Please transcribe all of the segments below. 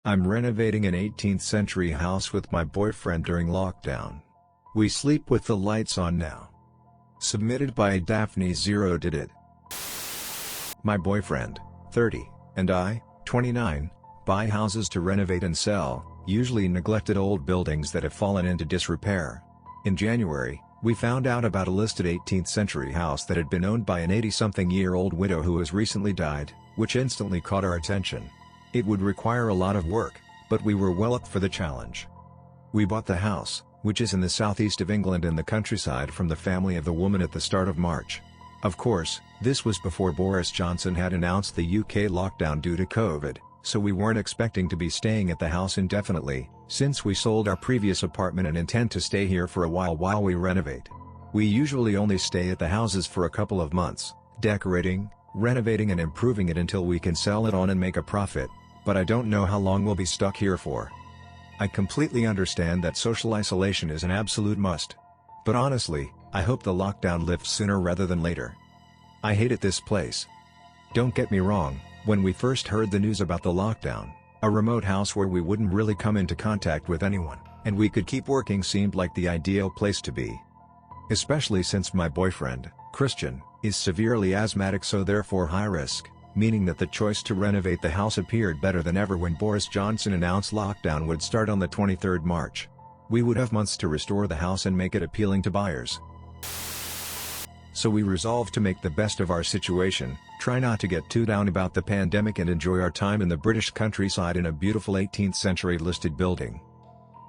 I'm renovating an 18th century house with my boyfriend during lockdown. We sleep with the lights on now. Submitted by Daphne Zero Did It. My boyfriend, 30, and I, 29, buy houses to renovate and sell, usually neglected old buildings that have fallen into disrepair. In January, we found out about a listed 18th century house that had been owned by an 80-something-year-old widow who has recently died, which instantly caught our attention. It would require a lot of work, but we were well up for the challenge. We bought the house, which is in the southeast of England in the countryside, from the family of the woman at the start of March. Of course, this was before Boris Johnson had announced the UK lockdown due to COVID, so we weren't expecting to be staying at the house indefinitely, since we sold our previous apartment and intend to stay here for a while we renovate. We usually only stay at the houses for a couple of months, decorating, renovating and improving it until we can sell it on and make a profit, but I don't know how long we'll be stuck here for. I completely understand that social isolation is an absolute must. But honestly, I hope the lockdown lifts sooner rather than later. I hated this place. Don't get me wrong, when we first heard the news about the lockdown, a remote house where we wouldn't really come into contact with anyone, and we could keep working seemed like the ideal place to be. Especially since my boyfriend, Christian, is severely asthmatic, so therefore high risk, meaning that the choice to renovate the house appeared better than ever when Boris Johnson announced lockdown would start on the 23rd March. We would have months to restore the house and make it appealing to buyers. So we resolved to make the best of our situation, try not to get too down about the pandemic and enjoy our time in the British countryside in a beautiful 18th century listed building.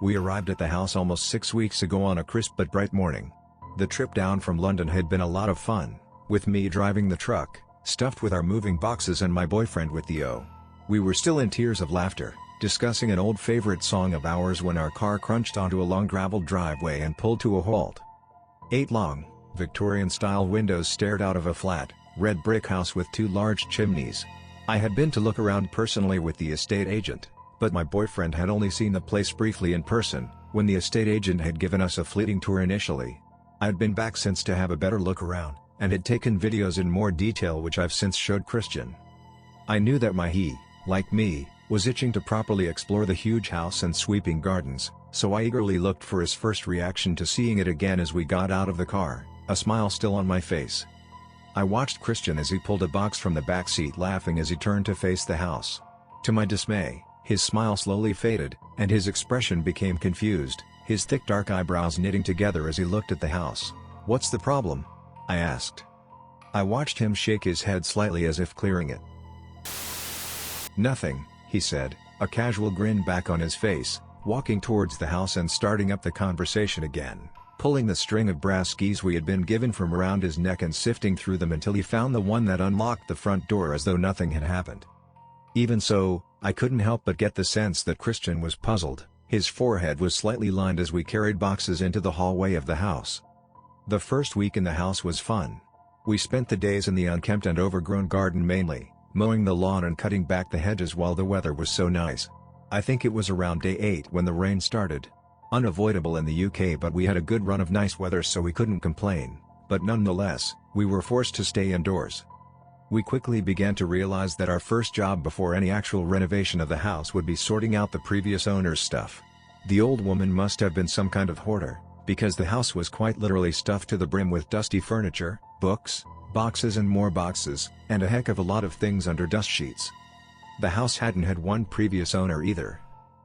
We arrived at the house almost 6 weeks ago on a crisp but bright morning. The trip down from London had been a lot of fun, with me driving the truck, stuffed with our moving boxes, and my boyfriend with the O. We were still in tears of laughter, discussing an old favorite song of ours when our car crunched onto a long graveled driveway and pulled to a halt. 8 long, Victorian-style windows stared out of a flat, red brick house with 2 large chimneys. I had been to look around personally with the estate agent, but my boyfriend had only seen the place briefly in person, when the estate agent had given us a fleeting tour initially. I'd been back since to have a better look around, and had taken videos in more detail which I've since showed Christian. I knew that he, like me, was itching to properly explore the huge house and sweeping gardens, so I eagerly looked for his first reaction to seeing it again as we got out of the car, a smile still on my face. I watched Christian as he pulled a box from the back seat, laughing as he turned to face the house. To my dismay, his smile slowly faded, and his expression became confused, his thick dark eyebrows knitting together as he looked at the house. "What's the problem?" I asked. I watched him shake his head slightly as if clearing it. "Nothing," he said, a casual grin back on his face, walking towards the house and starting up the conversation again, pulling the string of brass keys we had been given from around his neck and sifting through them until he found the one that unlocked the front door as though nothing had happened. Even so, I couldn't help but get the sense that Christian was puzzled. His forehead was slightly lined as we carried boxes into the hallway of the house. The first week in the house was fun. We spent the days in the unkempt and overgrown garden mainly, mowing the lawn and cutting back the hedges while the weather was so nice. I think it was around day 8 when the rain started. Unavoidable in the UK, but we had a good run of nice weather so we couldn't complain, but nonetheless, we were forced to stay indoors. We quickly began to realize that our first job before any actual renovation of the house would be sorting out the previous owner's stuff. The old woman must have been some kind of hoarder, because the house was quite literally stuffed to the brim with dusty furniture, books, boxes and more boxes, and a heck of a lot of things under dust sheets. The house hadn't had one previous owner either.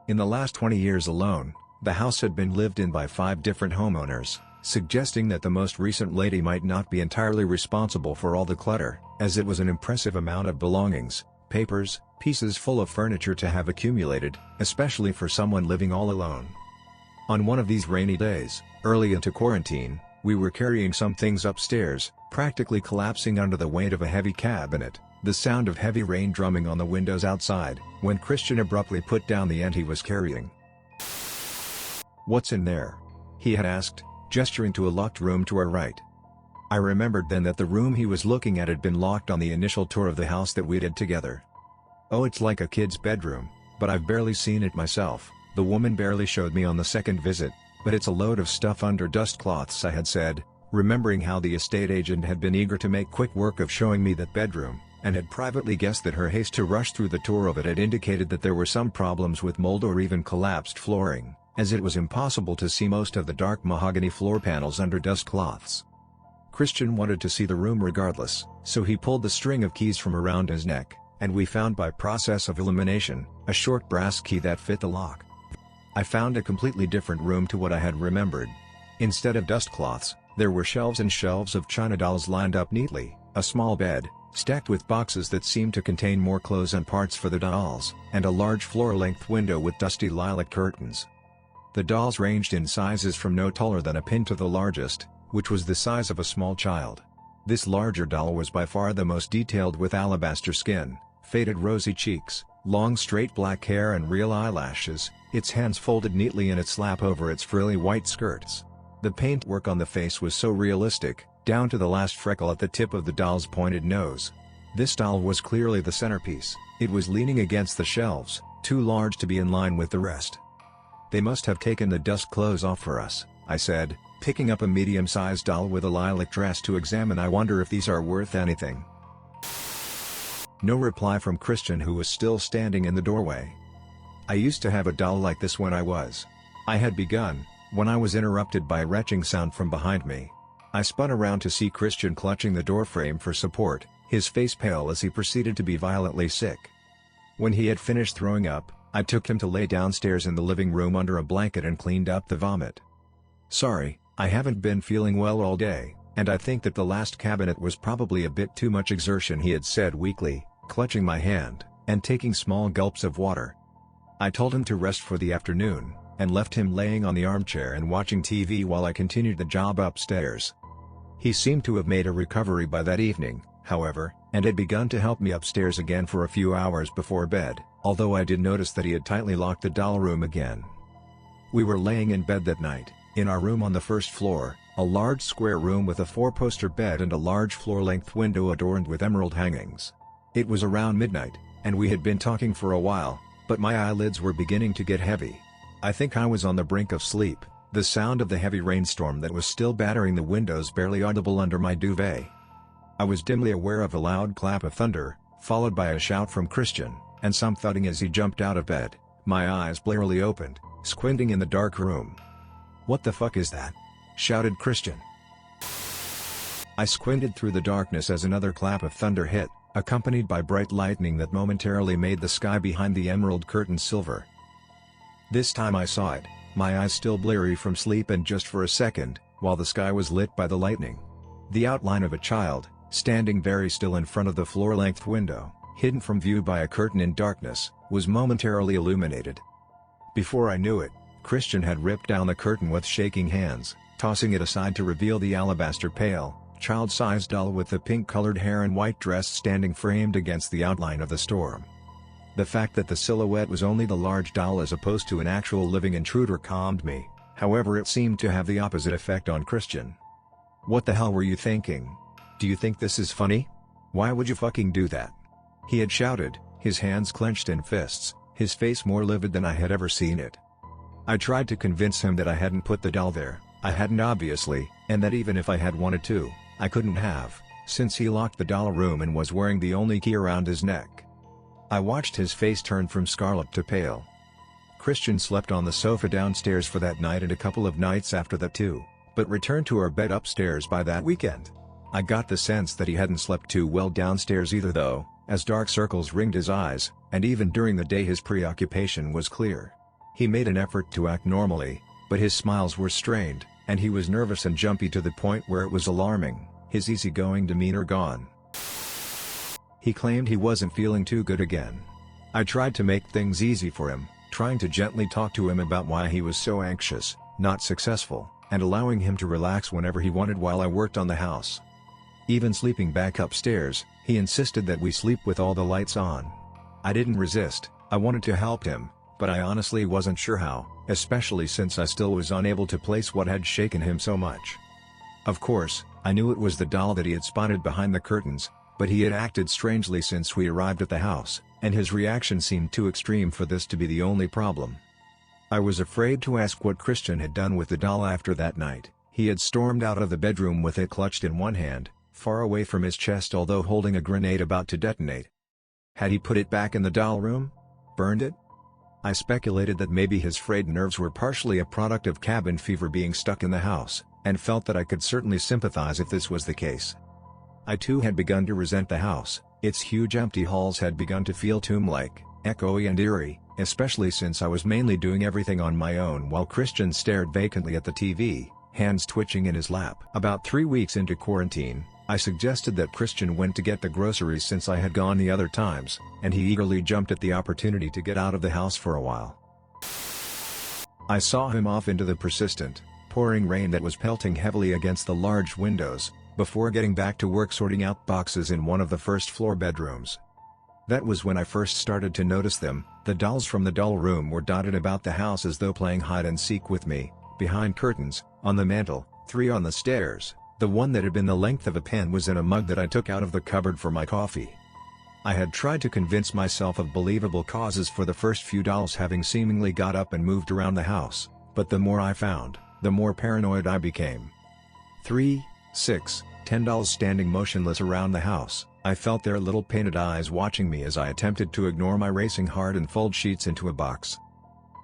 In the last 20 years alone, the house had been lived in by 5 different homeowners, suggesting that the most recent lady might not be entirely responsible for all the clutter, as it was an impressive amount of belongings, papers, pieces full of furniture to have accumulated, especially for someone living all alone. On one of these rainy days, early into quarantine, we were carrying some things upstairs, practically collapsing under the weight of a heavy cabinet, the sound of heavy rain drumming on the windows outside, when Christian abruptly put down the end he was carrying. "What's in there?" he had asked, gesturing to a locked room to our right. I remembered then that the room he was looking at had been locked on the initial tour of the house that we did together. "Oh, it's like a kid's bedroom, but I've barely seen it myself," the woman barely showed me on the second visit, "but it's a load of stuff under dust cloths," I had said, remembering how the estate agent had been eager to make quick work of showing me that bedroom. and had privately guessed that her haste to rush through the tour of it had indicated that there were some problems with mold or even collapsed flooring, as it was impossible to see most of the dark mahogany floor panels under dust cloths. Christian wanted to see the room regardless, so he pulled the string of keys from around his neck, and we found by process of elimination, a short brass key that fit the lock. I found a completely different room to what I had remembered. Instead of dust cloths, there were shelves and shelves of china dolls lined up neatly, a small bed, stacked with boxes that seemed to contain more clothes and parts for the dolls, and a large floor-length window with dusty lilac curtains. The dolls ranged in sizes from no taller than a pin to the largest, which was the size of a small child. This larger doll was by far the most detailed, with alabaster skin, faded rosy cheeks, long straight black hair and real eyelashes, its hands folded neatly in its lap over its frilly white skirts. The paintwork on the face was so realistic, down to the last freckle at the tip of the doll's pointed nose. This doll was clearly the centerpiece. It was leaning against the shelves, too large to be in line with the rest. "They must have taken the dust clothes off for us," I said, picking up a medium-sized doll with a lilac dress to examine. "I wonder if these are worth anything." No reply from Christian, who was still standing in the doorway. "I used to have a doll like this when I had begun, when I was interrupted by a retching sound from behind me. I spun around to see Christian clutching the doorframe for support, his face pale as he proceeded to be violently sick. When he had finished throwing up, I took him to lay downstairs in the living room under a blanket and cleaned up the vomit. "Sorry, I haven't been feeling well all day, and I think that the last cabinet was probably a bit too much exertion," he had said weakly, clutching my hand, and taking small gulps of water. I told him to rest for the afternoon, and left him laying on the armchair and watching TV while I continued the job upstairs. He seemed to have made a recovery by that evening, however, and had begun to help me upstairs again for a few hours before bed, although I did notice that he had tightly locked the doll room again. We were laying in bed that night, in our room on the first floor, a large square room with a 4-poster bed and a large floor-length window adorned with emerald hangings. It was around midnight, and we had been talking for a while, but my eyelids were beginning to get heavy. I think I was on the brink of sleep, the sound of the heavy rainstorm that was still battering the windows barely audible under my duvet. I was dimly aware of a loud clap of thunder, followed by a shout from Christian, and some thudding as he jumped out of bed. My eyes blearily opened, squinting in the dark room. "What the fuck is that?" shouted Christian. I squinted through the darkness as another clap of thunder hit, accompanied by bright lightning that momentarily made the sky behind the emerald curtain silver. This time I saw it, my eyes still bleary from sleep, and just for a second, while the sky was lit by the lightning. The outline of a child, standing very still in front of the floor-length window, hidden from view by a curtain in darkness, was momentarily illuminated. Before I knew it, Christian had ripped down the curtain with shaking hands, tossing it aside to reveal the alabaster pale, child-sized doll with the pink-colored hair and white dress standing framed against the outline of the storm. The fact that the silhouette was only the large doll as opposed to an actual living intruder calmed me, however it seemed to have the opposite effect on Christian. "What the hell were you thinking? Do you think this is funny? Why would you fucking do that?" he had shouted, his hands clenched in fists, his face more livid than I had ever seen it. I tried to convince him that I hadn't put the doll there. I hadn't obviously, and that even if I had wanted to, I couldn't have, since he locked the doll room and was wearing the only key around his neck. I watched his face turn from scarlet to pale. Christian slept on the sofa downstairs for that night and a couple of nights after that too, but returned to our bed upstairs by that weekend. I got the sense that he hadn't slept too well downstairs either though, as dark circles ringed his eyes, and even during the day his preoccupation was clear. He made an effort to act normally, but his smiles were strained, and he was nervous and jumpy to the point where it was alarming, his easygoing demeanor gone. He claimed he wasn't feeling too good again. I tried to make things easy for him, trying to gently talk to him about why he was so anxious, not successful, and allowing him to relax whenever he wanted while I worked on the house. Even sleeping back upstairs, he insisted that we sleep with all the lights on. I didn't resist. I wanted to help him, but I honestly wasn't sure how, especially since I still was unable to place what had shaken him so much. Of course, I knew it was the doll that he had spotted behind the curtains, but he had acted strangely since we arrived at the house, and his reaction seemed too extreme for this to be the only problem. I was afraid to ask what Christian had done with the doll after that night. He had stormed out of the bedroom with it clutched in one hand, far away from his chest, although holding a grenade about to detonate. Had he put it back in the doll room? Burned it? I speculated that maybe his frayed nerves were partially a product of cabin fever being stuck in the house, and felt that I could certainly sympathize if this was the case. I too had begun to resent the house. Its huge empty halls had begun to feel tomb-like, echoey and eerie, especially since I was mainly doing everything on my own while Christian stared vacantly at the TV, hands twitching in his lap. About 3 weeks into quarantine, I suggested that Christian went to get the groceries since I had gone the other times, and he eagerly jumped at the opportunity to get out of the house for a while. I saw him off into the persistent, pouring rain that was pelting heavily against the large windows, before getting back to work sorting out boxes in one of the first-floor bedrooms. That was when I first started to notice them. The dolls from the doll room were dotted about the house as though playing hide-and-seek with me, behind curtains, on the mantel, 3 on the stairs. The one that had been the length of a pen was in a mug that I took out of the cupboard for my coffee. I had tried to convince myself of believable causes for the first few dolls having seemingly got up and moved around the house, but the more I found, the more paranoid I became. 3, 6, 10 dolls standing motionless around the house. I felt their little painted eyes watching me as I attempted to ignore my racing heart and fold sheets into a box.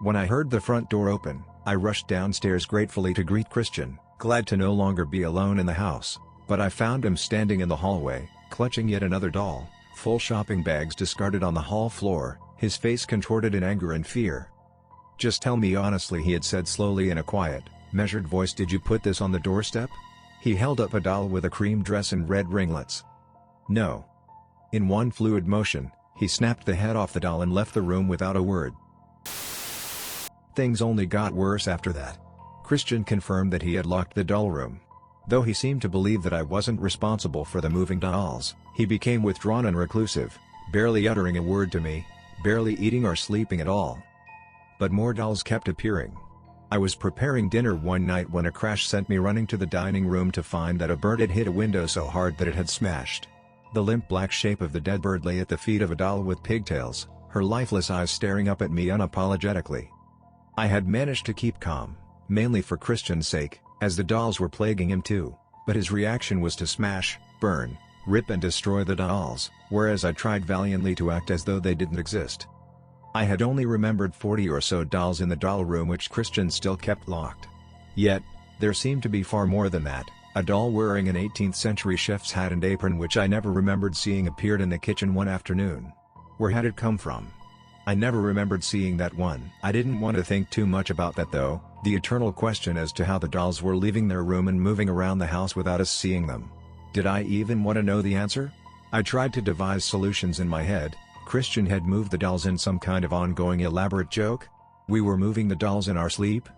When I heard the front door open, I rushed downstairs gratefully to greet Christian, glad to no longer be alone in the house, but I found him standing in the hallway, clutching yet another doll, full shopping bags discarded on the hall floor, his face contorted in anger and fear. "Just tell me honestly," he had said slowly in a quiet, measured voice, "did you put this on the doorstep?" He held up a doll with a cream dress and red ringlets. "No." In one fluid motion, he snapped the head off the doll and left the room without a word. Things only got worse after that. Christian confirmed that he had locked the doll room. Though he seemed to believe that I wasn't responsible for the moving dolls, he became withdrawn and reclusive, barely uttering a word to me, barely eating or sleeping at all. But more dolls kept appearing. I was preparing dinner one night when a crash sent me running to the dining room to find that a bird had hit a window so hard that it had smashed. The limp black shape of the dead bird lay at the feet of a doll with pigtails, her lifeless eyes staring up at me unapologetically. I had managed to keep calm, mainly for Christian's sake, as the dolls were plaguing him too, but his reaction was to smash, burn, rip and destroy the dolls, whereas I tried valiantly to act as though they didn't exist. I had only remembered 40 or so dolls in the doll room which Christian still kept locked. Yet, there seemed to be far more than that. A doll wearing an 18th century chef's hat and apron which I never remembered seeing appeared in the kitchen one afternoon. Where had it come from? I never remembered seeing that one. I didn't want to think too much about that though, the eternal question as to how the dolls were leaving their room and moving around the house without us seeing them. Did I even want to know the answer? I tried to devise solutions in my head. Christian had moved the dolls in some kind of ongoing elaborate joke? We were moving the dolls in our sleep?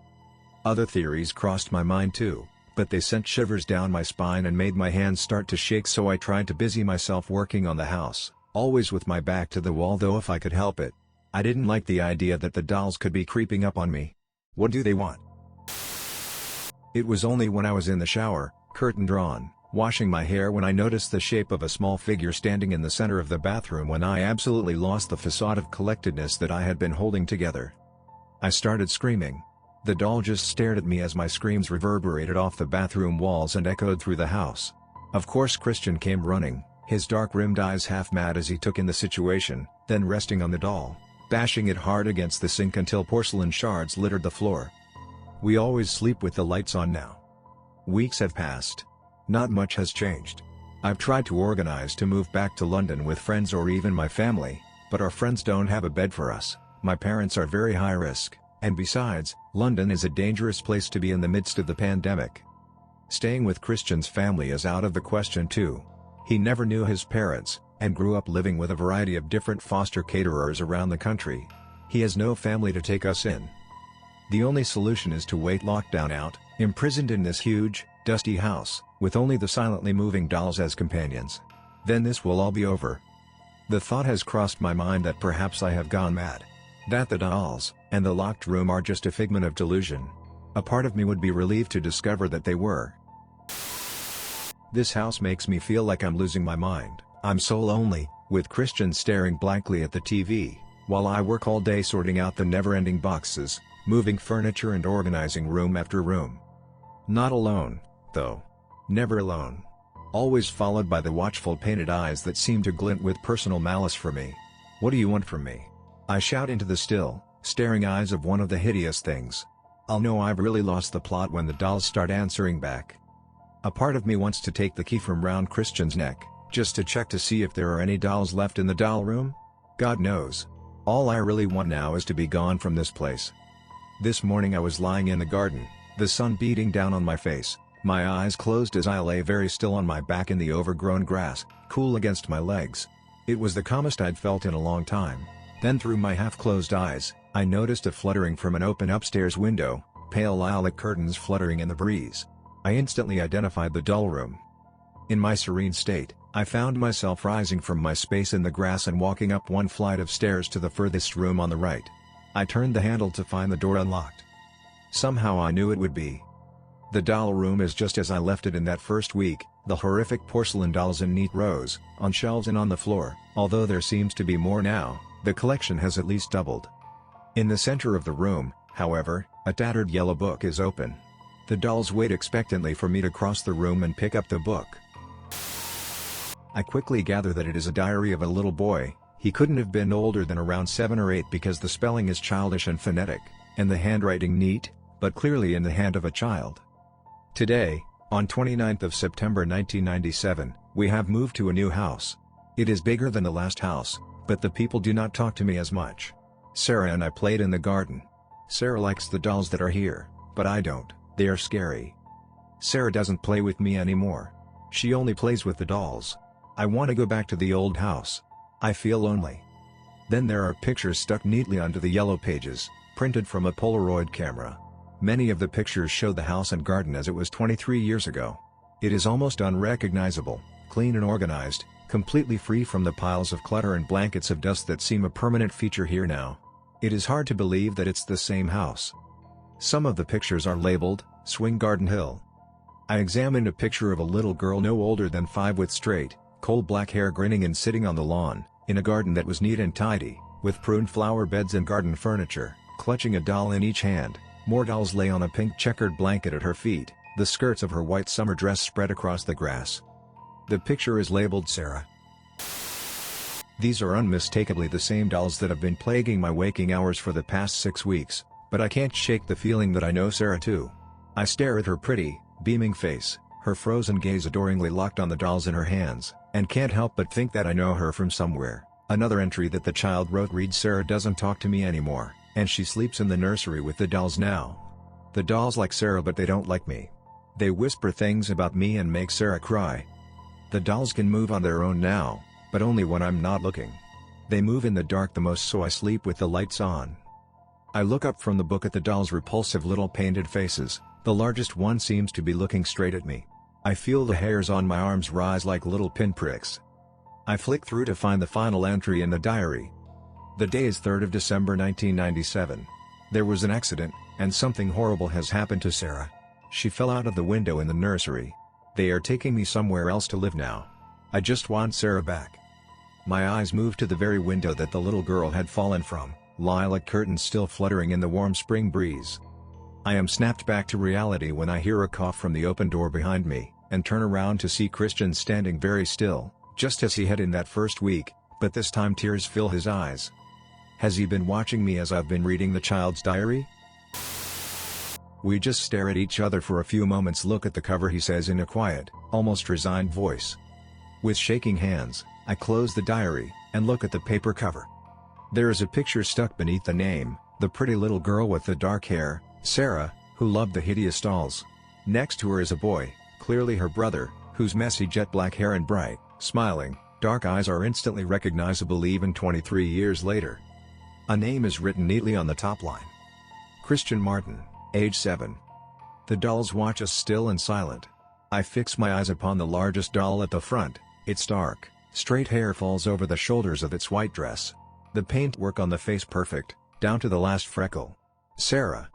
Other theories crossed my mind too, but they sent shivers down my spine and made my hands start to shake, so I tried to busy myself working on the house, always with my back to the wall though if I could help it. I didn't like the idea that the dolls could be creeping up on me. What do they want? It was only when I was in the shower, curtain drawn, washing my hair when I noticed the shape of a small figure standing in the center of the bathroom when I absolutely lost the facade of collectedness that I had been holding together. I started screaming. The doll just stared at me as my screams reverberated off the bathroom walls and echoed through the house. Of course Christian came running, his dark-rimmed eyes half mad as he took in the situation, then resting on the doll, bashing it hard against the sink until porcelain shards littered the floor. We always sleep with the lights on now. Weeks have passed. Not much has changed. I've tried to organize to move back to London with friends or even my family, but our friends don't have a bed for us. My parents are very high risk, and besides, London is a dangerous place to be in the midst of the pandemic. Staying with Christian's family is out of the question too. He never knew his parents, and grew up living with a variety of different foster caterers around the country. He has no family to take us in. The only solution is to wait lockdown out, imprisoned in this huge, dusty house, with only the silently moving dolls as companions. Then this will all be over. The thought has crossed my mind that perhaps I have gone mad. That the dolls, and the locked room are just a figment of delusion. A part of me would be relieved to discover that they were. This house makes me feel like I'm losing my mind. I'm so lonely, with Christian staring blankly at the TV, while I work all day sorting out the never-ending boxes, moving furniture and organizing room after room. Not alone, though. Never alone. always followed by the watchful painted eyes that seem to glint with personal malice for me. "What do you want from me?" I shout into the still, staring eyes of one of the hideous things. I'll know I've really lost the plot when the dolls start answering back. A part of me wants to take the key from round Christian's neck, just to check to see if there are any dolls left in the doll room. God knows. All I really want now is to be gone from this place. This morning I was lying in the garden, the sun beating down on my face, my eyes closed as I lay very still on my back in the overgrown grass, cool against my legs. It was the calmest I'd felt in a long time. Then through my half-closed eyes, I noticed a fluttering from an open upstairs window, pale lilac curtains fluttering in the breeze. I instantly identified the doll room. In my serene state, I found myself rising from my space in the grass and walking up one flight of stairs to the furthest room on the right. I turned the handle to find the door unlocked. Somehow I knew it would be. The doll room is just as I left it in that first week, the horrific porcelain dolls in neat rows, on shelves and on the floor. Although there seems to be more now, the collection has at least doubled. In the center of the room, however, a tattered yellow book is open. The dolls wait expectantly for me to cross the room and pick up the book. I quickly gather that it is a diary of a little boy. He couldn't have been older than around 7 or 8 because the spelling is childish and phonetic, and the handwriting neat, but clearly in the hand of a child. Today, on 29th of September 1997, we have moved to a new house. It is bigger than the last house, but the people do not talk to me as much. Sarah and I played in the garden. Sarah likes the dolls that are here, but I don't. They are scary. Sarah doesn't play with me anymore. She only plays with the dolls. I want to go back to the old house. I feel lonely. Then there are pictures stuck neatly onto the yellow pages, printed from a Polaroid camera. Many of the pictures show the house and garden as it was 23 years ago. It is almost unrecognizable, clean and organized, completely free from the piles of clutter and blankets of dust that seem a permanent feature here now. It is hard to believe that it's the same house. Some of the pictures are labeled, Swing Garden Hill. I examined a picture of a little girl no older than 5 with straight, coal black hair grinning and sitting on the lawn, in a garden that was neat and tidy, with pruned flower beds and garden furniture, clutching a doll in each hand. More dolls lay on a pink checkered blanket at her feet, the skirts of her white summer dress spread across the grass. The picture is labeled Sarah. These are unmistakably the same dolls that have been plaguing my waking hours for the past 6 weeks, but I can't shake the feeling that I know Sarah too. I stare at her pretty, beaming face, her frozen gaze adoringly locked on the dolls in her hands, and can't help but think that I know her from somewhere. Another entry that the child wrote reads, "Sarah doesn't talk to me anymore, and she sleeps in the nursery with the dolls now. The dolls like Sarah but they don't like me. They whisper things about me and make Sarah cry. The dolls can move on their own now, but only when I'm not looking. They move in the dark the most, so I sleep with the lights on." I look up from the book at the dolls' repulsive little painted faces. The largest one seems to be looking straight at me. I feel the hairs on my arms rise like little pinpricks. I flick through to find the final entry in the diary. The day is 3rd of December 1997. There was an accident, and something horrible has happened to Sarah. She fell out of the window in the nursery. They are taking me somewhere else to live now. I just want Sarah back. My eyes move to the very window that the little girl had fallen from, lilac curtains still fluttering in the warm spring breeze. I am snapped back to reality when I hear a cough from the open door behind me, and turn around to see Christian standing very still, just as he had in that first week, but this time tears fill his eyes. Has he been watching me as I've been reading the child's diary? We just stare at each other for a few moments. "Look at the cover," he says in a quiet, almost resigned voice. With shaking hands, I close the diary, and look at the paper cover. There is a picture stuck beneath the name, the pretty little girl with the dark hair, Sarah, who loved the hideous dolls. Next to her is a boy, clearly her brother, whose messy jet black hair and bright, smiling, dark eyes are instantly recognizable even 23 years later. A name is written neatly on the top line. Christian Martin, age 7. The dolls watch us still and silent. I fix my eyes upon the largest doll at the front. Its dark, straight hair falls over the shoulders of its white dress. The paintwork on the face perfect, down to the last freckle. Sarah.